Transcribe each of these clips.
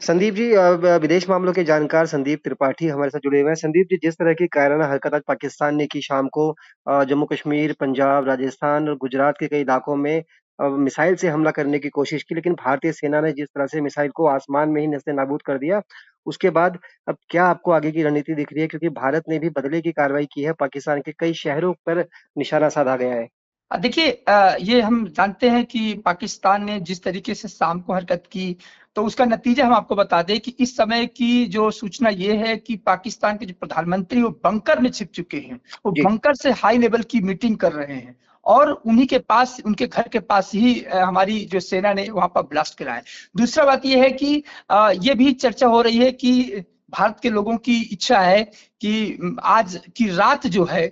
संदीप जी विदेश मामलों के जानकार संदीप त्रिपाठी हमारे साथ जुड़े हुए हैं। संदीप जी, जिस तरह की कायराना हरकत आज पाकिस्तान ने की शाम को जम्मू कश्मीर, पंजाब, राजस्थान और गुजरात के कई इलाकों में मिसाइल से हमला करने की कोशिश की, लेकिन भारतीय सेना ने जिस तरह से मिसाइल को आसमान में ही नेस्तनाबूद कर दिया, उसके बाद अब क्या आपको आगे की रणनीति दिख रही है? क्योंकि भारत ने भी बदले की कार्रवाई की है, पाकिस्तान के कई शहरों पर निशाना साधा गया है। देखिए, ये हम जानते हैं कि पाकिस्तान ने जिस तरीके से शाम को हरकत की, तो उसका नतीजा हम आपको बता दें कि इस समय की जो सूचना ये है कि पाकिस्तान के जो प्रधानमंत्री वो बंकर में छिप चुके हैं। वो जी। बंकर से हाई लेवल की मीटिंग कर रहे हैं और उन्हीं के पास, उनके घर के पास ही हमारी जो सेना ने वहां पर ब्लास्ट कराया। दूसरा बात ये है कि ये भी चर्चा हो रही है कि भारत के लोगों की इच्छा है कि आज की रात जो है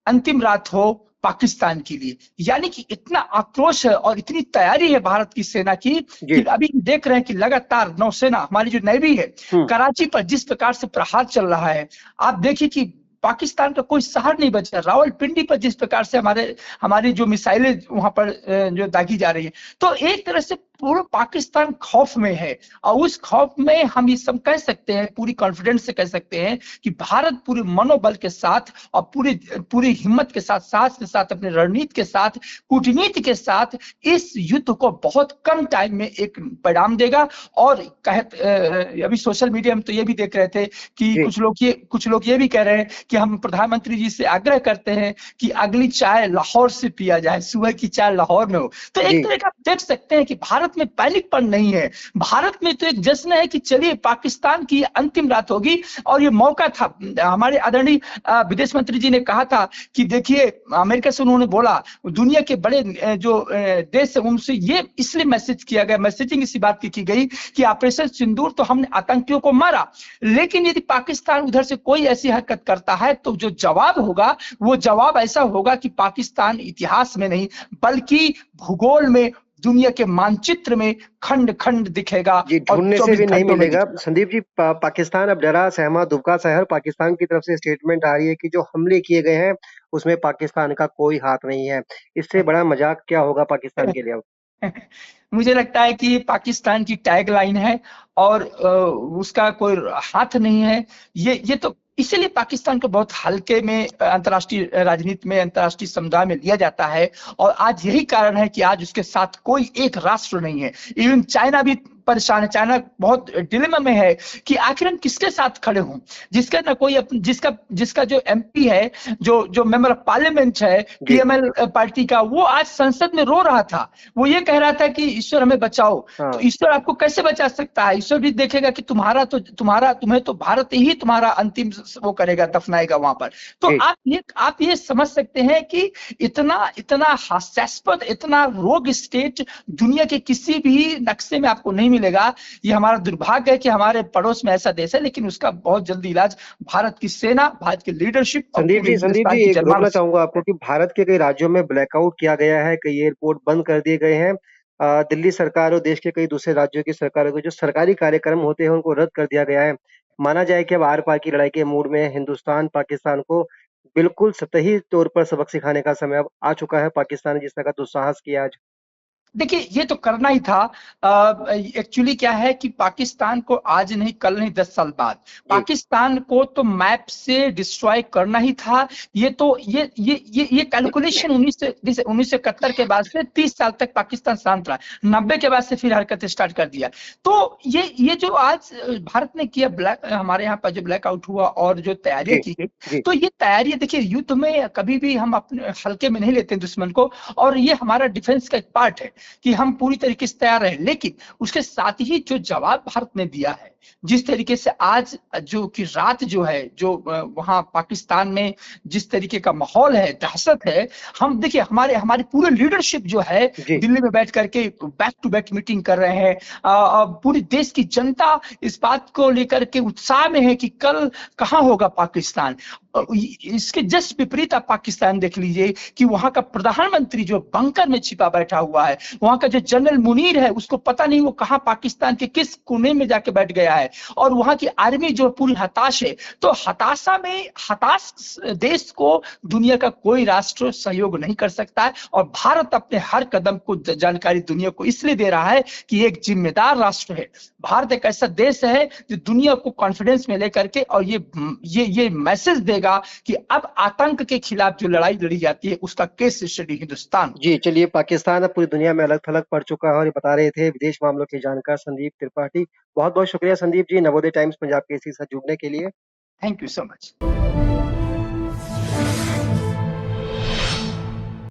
अंतिम रात हो पाकिस्तान के लिए। यानी कि इतना आक्रोश है और इतनी तैयारी है भारत की सेना की कि जी। अभी देख रहे हैं कि लगातार नौसेना, हमारी जो नेवी है, हम्म। कराची पर जिस प्रकार से प्रहार चल रहा है, आप देखिए कि पाकिस्तान का कोई शहर नहीं बचा। रावलपिंडी पर जिस प्रकार से हमारी जो मिसाइलें वहां पर जो दागी जा रही है, तो एक तरह से पूरा पाकिस्तान खौफ में है। और उस खौफ में हम ये सब कह सकते हैं, पूरी कॉन्फिडेंस से कह सकते हैं कि भारत पूरे मनोबल के साथ और पूरी हिम्मत के साथ, साहस के साथ, अपने रणनीति के साथ, कूटनीति के साथ इस युद्ध को बहुत कम टाइम में एक परिणाम देगा। और अभी सोशल मीडिया में तो ये भी देख रहे थे कि जी। कुछ लोग ये भी कह रहे हैं कि हम प्रधानमंत्री जी से आग्रह करते हैं कि अगली चाय लाहौर से पिया जाए, सुबह की चाय लाहौर में हो। तो जी। एक तरह का आप देख सकते हैं कि भारत में पैनिकपन नहीं है। भारत में तो एक जश्न है कि चलिए पाकिस्तान की अंतिम रात होगी। और ये मौका था, हमारे आदरणीय विदेश मंत्री जी ने कहा था कि देखिए, अमेरिका से उन्होंने बोला दुनिया के बड़े जो देश है उनसे ये इसलिए मैसेज किया गया, मैसेजिंग इसी बात की गई कि ऑपरेशन सिंदूर तो हमने आतंकियों को मारा, लेकिन यदि पाकिस्तान उधर से कोई ऐसी हरकत करता है तो जो जवाब होगा वो जवाब ऐसा होगा कि पाकिस्तान इतिहास में नहीं बल्कि भूगोल में, दुनिया के मानचित्र में खंड खंड दिखेगा। जी, और ढूंढने से 24 भी नहीं घंटों में मिलेगा। दिखेगा। संदीप जी, पाकिस्तान अब डरा सहमा दुबका सा है और पाकिस्तान की तरफ से स्टेटमेंट आ रही है कि जो हमले किए गए हैं उसमें पाकिस्तान का कोई हाथ नहीं है। इससे बड़ा मजाक क्या होगा पाकिस्तान के लिए अब? मुझे लगता है कि पाकिस्तान की टैग लाइन है और उसका कोई हाथ नहीं है। ये तो इसीलिए पाकिस्तान को बहुत हल्के में अंतर्राष्ट्रीय राजनीति में, अंतर्राष्ट्रीय समुदाय में लिया जाता है। और आज यही कारण है कि आज उसके साथ कोई एक राष्ट्र नहीं है। इवन चाइना भी परेशान है। चाइना बहुत डिलेमा में है कि आखिर हम किसके साथ खड़े हों, जिसका ना कोई जिसका जो एमपी है, जो मेंबर ऑफ पार्लियामेंट है जी। पीएमएल पार्टी का, वो आज संसद में रो रहा था। वो ये कह रहा था कि ईश्वर हमें बचाओ। तो हाँ। ईश्वर आपको कैसे बचा सकता है? ईश्वर भी देखेगा कि तुम्हें तो भारत ही तुम्हारा अंतिम वो करेगा, दफनाएगा वहां पर। तो जी। आप ये समझ सकते हैं कि इतना हास्यास्पद, इतना रोग स्टेट दुनिया के किसी भी नक्शे में आपको नहीं मिलेगा। ये हमारा दुर्भाग्य है कि हमारे पड़ोस में ऐसा देश है, लेकिन उसका बहुत जल्दी इलाज भारत की सेना, भारत की लीडरशिप और पूरे संदीप हिंदुस्तान जी, की एक रोकना जनमानस। चाहूंगा आपको कि भारत के कई राज्यों में ब्लैकआउट किया गया है, कई एयरपोर्ट बंद कर दिए गए हैं। दिल्ली सरकार और देश के कई दूसरे राज्यों की सरकारों के जो सरकारी कार्यक्रम होते हैं उनको रद्द कर दिया गया है। माना जाए कि अब आर पार की लड़ाई के मूड में हिंदुस्तान पाकिस्तान को बिल्कुल सतही तौर पर सबक सिखाने का समय अब आ चुका है। पाकिस्तान ने जिस तरह का दुस्साहस किया आज। देखिए, ये तो करना ही था। एक्चुअली क्या है कि पाकिस्तान को आज नहीं, कल नहीं, 10 साल बाद जी। पाकिस्तान को तो मैप से डिस्ट्रॉय करना ही था। ये तो ये कैलकुलेशन 1971 के बाद से 30 साल तक पाकिस्तान शांत रहा। 90 के बाद से फिर हरकत स्टार्ट कर दिया। तो ये जो आज भारत ने किया, हमारे यहाँ पर जो ब्लैकआउट हुआ और जो तैयारियां जी। की गई, जी। तो ये तैयारियां देखिए, युद्ध में कभी भी हम अपने हल्के में नहीं लेते दुश्मन को। और ये हमारा डिफेंस का एक पार्ट है कि हम पूरी तरीके से तैयार रहे। लेकिन उसके साथ ही जो जवाब भारत ने दिया है, जिस तरीके से आज जो कि रात जो है, जो वहां पाकिस्तान में जिस तरीके का माहौल है, दहशत है। हम देखिए, हमारी पूरे लीडरशिप जो है जी। दिल्ली में बैठ करके बैक टू बैक मीटिंग कर रहे हैं। पूरी देश की जनता इस बात को लेकर के उत्साह में है कि कल कहां होगा पाकिस्तान। इसके जस्ट विपरीत आप पाकिस्तान देख लीजिए कि वहां का प्रधानमंत्री जो बंकर में छिपा बैठा हुआ है, वहां का जो जनरल मुनीर है, उसको पता नहीं वो कहां पाकिस्तान के किस कोने में जाके बैठ गया गया है और वहां की आर्मी जो पूरी हताश है। तो हताश देश को दुनिया का कोई राष्ट्र सहयोग नहीं कर सकता है और भारत अपने हर कदम को जानकारी दुनिया को इसलिए दे रहा है कि एक जिम्मेदार राष्ट्र है। भारत एक ऐसा देश है जो दुनिया को कॉन्फिडेंस में लेकर के और ये मैसेज देगा कि अब आतंक के खिलाफ जो लड़ाई लड़ी जाती है उसका केस स्टडी हिंदुस्तान। जी, चलिए पाकिस्तान अब पूरी दुनिया में अलग-थलग पड़ चुका है और ये बता रहे थे विदेश मामलों के जानकार संदीप त्रिपाठी। बहुत-बहुत शुक्रिया संदीप जी, नवोदय टाइम्स पंजाब केसरी से जुड़ने के लिए। Thank you so much.